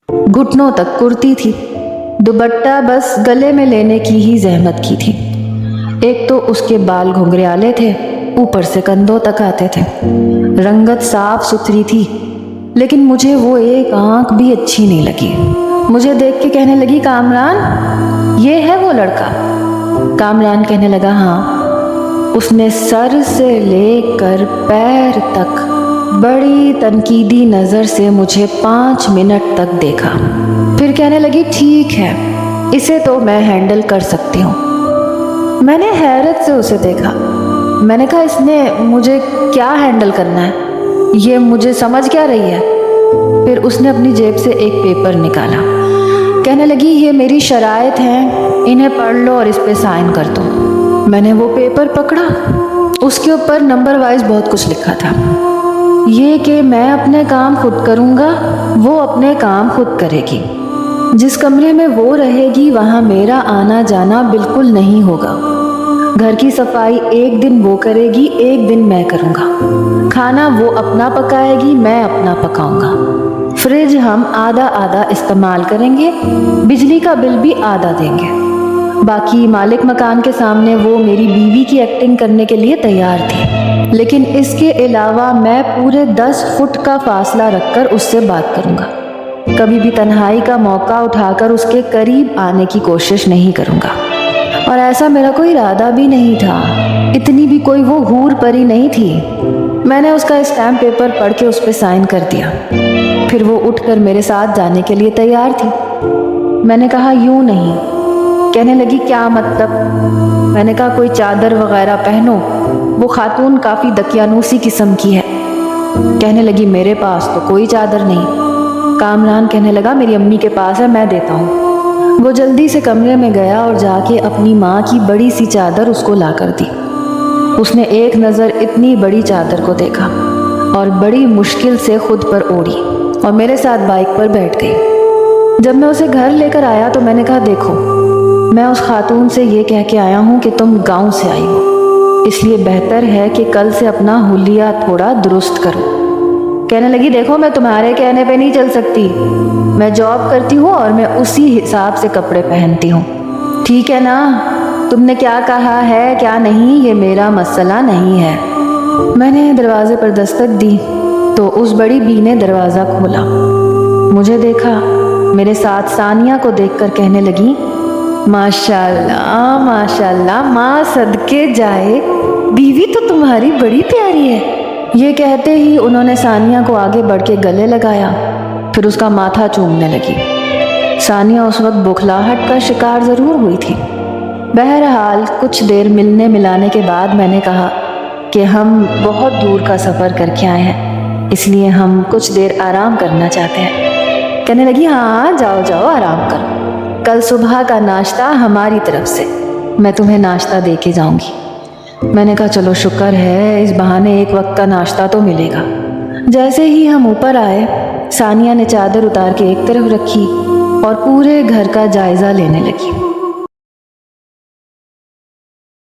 घुटनों तक कुर्ती थी, दुपट्टा बस गले में लेने की ही जहमत की थी। एक तो उसके बाल घुंघराले थे, ऊपर से कंधों तक आते थे। रंगत साफ सुथरी थी, लेकिन मुझे वो एक आंख भी अच्छी नहीं लगी। मुझे देख के कहने लगी, कामरान, ये है वो लड़का? कामरान कहने लगा, हाँ। उसने सर से लेकर पैर तक बड़ी तनकीदी नज़र से मुझे 5 मिनट तक देखा। फिर कहने लगी, ठीक है, इसे तो मैं हैंडल कर सकती हूँ। मैंने हैरत से उसे देखा। मैंने कहा, इसने मुझे क्या हैंडल करना है? ये मुझे समझ क्या रही है? फिर उसने अपनी जेब से एक पेपर निकाला। कहने लगी, ये मेरी शराइत हैं, इन्हें पढ़ लो और इस पे साइन कर दो। मैंने वो पेपर पकड़ा। उसके ऊपर नंबर वाइज बहुत कुछ लिखा था। ये कि मैं अपने काम खुद करूँगा, वो अपने काम खुद करेगी। जिस कमरे में वो रहेगी वहाँ मेरा आना जाना बिल्कुल नहीं होगा। घर की सफाई एक दिन वो करेगी, एक दिन मैं करूँगा। खाना वो अपना पकाएगी, मैं अपना पकाऊँगा। फ्रिज हम आधा आधा इस्तेमाल करेंगे, बिजली का बिल भी आधा देंगे। बाकी मालिक मकान के सामने वो मेरी बीवी की एक्टिंग करने के लिए तैयार थी, लेकिन इसके अलावा मैं पूरे 10 फुट का फासला रखकर उससे बात करूँगा। कभी भी तन्हाई का मौका उठाकर उसके करीब आने की कोशिश नहीं करूँगा। और ऐसा मेरा कोई इरादा भी नहीं था। इतनी भी कोई वो हूर परी नहीं थी। मैंने उसका स्टैम्प पेपर पढ़ के उस पर साइन कर दिया। फिर वो उठकर मेरे साथ जाने के लिए तैयार थी। मैंने कहा, यूँ नहीं। कहने लगी, क्या मतलब? मैंने कहा, कोई चादर वगैरह पहनो, वो खातून काफ़ी दकियानूसी किस्म की है। कहने लगी, मेरे पास तो कोई चादर नहीं। कामरान कहने लगा, मेरी अम्मी के पास है, मैं देता हूँ। वो जल्दी से कमरे में गया और जाके अपनी माँ की बड़ी सी चादर उसको ला कर दी। उसने एक नज़र इतनी बड़ी चादर को देखा और बड़ी मुश्किल से खुद पर ओढ़ी और मेरे साथ बाइक पर बैठ गई। जब मैं उसे घर लेकर आया तो मैंने कहा, देखो, मैं उस खातून से ये कह के आया हूँ कि तुम गांव से आई हो, इसलिए बेहतर है कि कल से अपना हुलिया थोड़ा दुरुस्त करो। कहने लगी, देखो, मैं तुम्हारे कहने पे नहीं चल सकती। मैं जॉब करती हूँ और मैं उसी हिसाब से कपड़े पहनती हूँ, ठीक है ना? तुमने क्या कहा है क्या नहीं, ये मेरा मसला नहीं है। मैंने दरवाजे पर दस्तक दी तो उस बड़ी बी ने दरवाज़ा खोला। मुझे देखा, मेरे साथ सानिया को देखकर कहने लगी, माशाल्लाह माशाल्लाह, माँ सदके जाए, बीवी तो तुम्हारी बड़ी प्यारी है। ये कहते ही उन्होंने सानिया को आगे बढ़ के गले लगाया, फिर उसका माथा चूमने लगी। सानिया उस वक्त बुखलाहट का शिकार ज़रूर हुई थी। बहरहाल कुछ देर मिलने मिलाने के बाद मैंने कहा कि हम बहुत दूर का सफ़र करके आए हैं, इसलिए हम कुछ देर आराम करना चाहते हैं। कहने लगी, हाँ, जाओ जाओ, आराम करो। कल सुबह का नाश्ता हमारी तरफ से, मैं तुम्हें नाश्ता दे के जाऊँगी। मैंने कहा, चलो शुक्र है, इस बहाने एक वक्त का नाश्ता तो मिलेगा। जैसे ही हम ऊपर आए, सानिया ने चादर उतार के एक तरफ रखी और पूरे घर का जायज़ा लेने लगी।